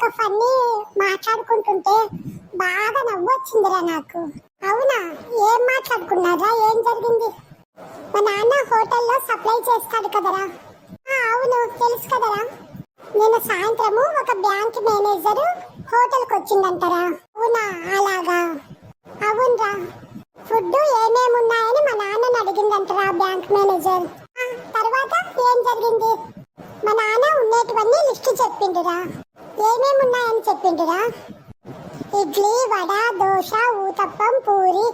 ఒక ఫన్నీ మాట్లాడుకుంటుంటే బాగా నవ్వొచ్చిందిరా నాకు. అవునా, ఏం మాట్లాడుకున్నారా? ఏం జరిగింది? మా నాన్న హోటల్లో సప్లై చేస్తాడు కదరా. అవును, తెలుసు కదరా. నేను సాయంత్రము ఒక బ్యాంక్ మేనేజర్ హోటల్కి వచ్చిందంటారా. అవునా, అలాగా. అవునరా, ఫుడ్ ఏమేమి ఉన్నాయని మా నాన్నని అడిగిందంటారా బ్యాంక్ మేనేజర్. తర్వాత ఏం జరిగింది? మా నాన్న ఉండేటివన్నీ లిస్ట్ చెప్పిండురా. ఏమేమి ఉన్నాయని చెప్పిండురా. ఇడ్లీ, వడ, దోశ, ఊతప్పం, పూరి,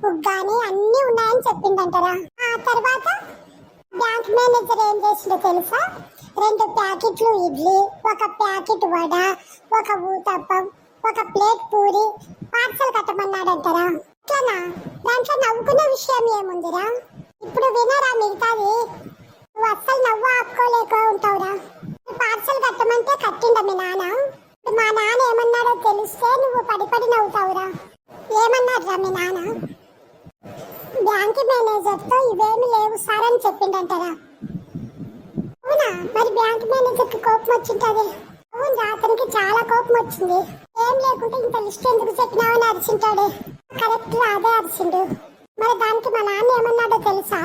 ఉగ్గాని అన్ని ఉన్నాయని చెప్పిండంటారా. తర్వాత బ్యాంక్ మేనేజర్ ఏం చేసిండో తెలుసా? 2 ప్యాకెట్లు idli, 1 packet vada, 1 uttapam, 1 plate puri parcel కట్టమన్నాడంటారా. ఇట్లనా? దాంట్లో నవ్వుకునే విషయం ఏముందిరా? ఇప్పుడు వినరా మిగతాది. నువ్వు అస్సలు నవ్వు ఆపుకోలేక ఉంటావురా. పార్సల్ కట్టమంటే కట్టిండ మీ నాన్న. మా నాన్న ఏమన్నాడో తెలిస్తే నువ్వు పడి నవ్వుతావురా. ఏమన్నారా మీ నాన్న? బ్యాంక్ మేనేజర్ తో ఇవేమి లేవు సార్ అని చెప్పిండంటారా. అవునా, మరి బ్యాంక్ మేనేజర్ కి కోపం వచ్చింటది. అవును, అతనికి చాలా కోపం వచ్చింది. ఏం లేకుంటే ఇంత లిస్ట్ ఎందుకు చెప్పినావని అరిచింటాడే. కరెక్ట్ గా అదే అరిచిండు. మరి దానికి మా నాన్న ఏమన్నాడో తెలుసా?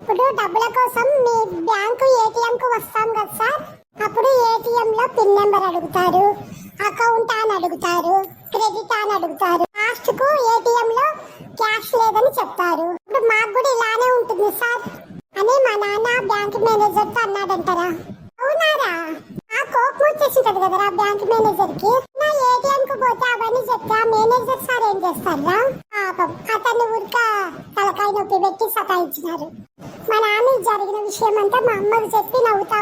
ఇప్పుడు డబ్బుల కోసం మీ బ్యాంకు ఏటీఎం కు వస్తాం కదా సార్, అప్పుడు ఏటీఎం లో పిన్ నెంబర్ అడుగుతారు, అకౌంట్ అని అడుగుతారు, క్రెడిట్ అని అడుగుతారు. లాస్ట్ కు ఏటీఎం లో క్యాష్ లేదని చెప్తారు. ఇప్పుడు మాకు కూడా ఇలానే ఉంటుంది సార్ అని మా నాన్న బ్యాంక్ మేనేజర్ తో అన్నాడంటారా. అవునారా? కోపం వచ్చేసింటది కదరా బ్యాంక్ మేనేజర్ కి. నా ఏటీఎం కు పోతే అవన్నీ చెప్తే మేనేజర్ సార్ ఏం చేస్తారా? పాపం అతన్ని ఉడక తలకాయ నొప్పి పెట్టి సతాయించినారు. మా నాన్న జరిగిన విషయం అంతా మా అమ్మకు చెప్పి నవ్వుతా